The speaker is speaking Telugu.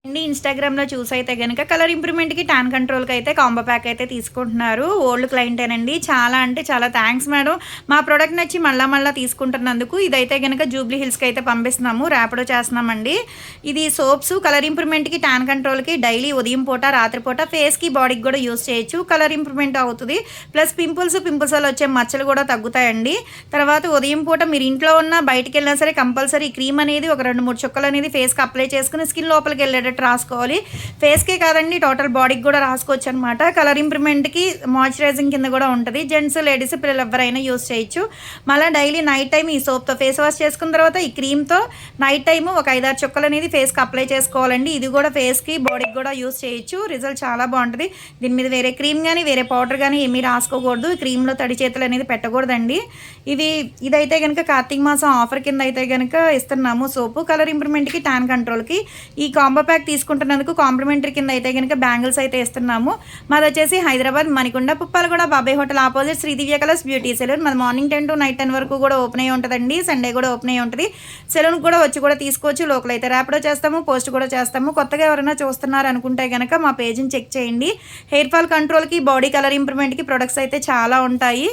అండి ఇన్‌స్టాగ్రామ్‌లో చూసైతే గనక కలర్ ఇంప్రూవ్‌మెంట్‌కి, టాన్ కంట్రోల్‌కి అయితే కాంబో ప్యాక్ అయితే తీసుకుంటున్నారు. ఓల్డ్ క్లయింటేనండి. చాలా అంటే చాలా థాంక్స్ మేడం. మా ప్రొడక్ట్ నచ్చి మళ్ళా మళ్ళా తీసుకుంటున్నందుకు. ఇదైతే గనక జూబ్లీ హిల్స్‌కి అయితే పంపిస్తున్నాము. ర్యాపిడో చేస్తున్నామండి. ఇది సోప్స్ కలర్ ఇంప్రూవ్‌మెంట్‌కి, టాన్ కంట్రోల్‌కి డైలీ ఉదయం పూట, రాత్రి పూట ఫేస్‌కి, బాడీకి గూడా యూజ్ చేయొచ్చు. కలర్ ఇంప్రూవ్‌మెంట్ అవుతది. ప్లస్ పింపుల్స్ వల్ల వచ్చే మచ్చలు గూడా తగ్గుతాయండి. తర్వాత ఉదయం పూట మీరు ఇంట్లో ఉన్నా, బయటికెళ్ళినా సరే కంపల్సరీ ఈ క్రీమ్ అనేది ఒక 2, 3 చుక్కలనేది ఫేస్‌కి అప్లై చేసుకొని స్కిన్ లోపలికెళ్ళేటట్టు రాసుకోవాలి. ఫేస్‌కే కాదండి టోటల్ బాడీకి గూడా రాసుకోవచ్చనమాట. కలర్ ఇంప్రూవ్‌మెంట్‌కి మాయిశ్చరైజింగ్ కింద గూడా ఉంటది. జెంట్స్, లేడీస్ పిల్లలు ఎవ్వరైనా యూజ్ చేయొచ్చు. మళ్ళా డైలీ నైట్ టైమ్ ఈ సోప్‌తో ఫేస్ వాష్ చేసుకున్న తర్వాత ఈ క్రీమ్‌తో నైట్ టైమ్ ఒక 5, 6 చుక్కలనేది ఫేస్‌కి అప్లై చేసుకోవాలండి. ఇది గూడా ఫేస్‌కి, బాడీకి గూడా యూజ్ చేయొచ్చు. రిజల్ట్ చాలా బావుంటది. దీని మీద వేరే క్రీమ్ గానీ, వేరే పౌడర్ గానీ ఏమీ రాసుకోకూడదు. క్రీమ్‌లో తడి చేతులనేది పెట్టకూడదండి. ఇదైతే గనక కార్తీక మాసం ఆఫర్ కింద అయితే గనక ఇస్తున్నాము సోపు. Colour ఇంప్రూవ్‌మెంట్‌కి, tan కంట్రోల్‌కి. ఈ కాంబో ప్యాక్ తీసుకుంటున్నందుకు కాంప్లిమెంటరీ కింద అయితే గనక బ్యాంగిల్స్ అయితే ఇస్తున్నాము. మాదొచ్చేసి హైదరాబాద్ మణికొండ, పుప్పాలగూడ, బాబాయ్ హోటల్ ఆపోజిట్ శ్రీ దివ్య కలర్స్ బ్యూటీ సెలూన్. మాది మార్నింగ్ 10 to నైట్ 10 వరకు కూడా ఓపెన్ అయ్యి ఉంటదండి. సండే కూడా ఓపెన్ అయ్యి ఉంటది. సెలూన్‌కి కూడా వచ్చి కూడా తీసుకోవచ్చు. లోకల్ అయితే ర్యాపిడో చేస్తాము, పోస్ట్ కూడా చేస్తాము. కొత్తగా ఎవరైనా చూస్తున్నారనుకుంటే గనక మా పేజ్‌ని చెక్ చేయండి. హెయిర్ ఫాల్ కంట్రోల్‌కి, బాడీ కలర్ ఇంప్రూవ్‌మెంట్‌కి ప్రొడక్ట్స్ అయితే చాలా ఉంటాయి.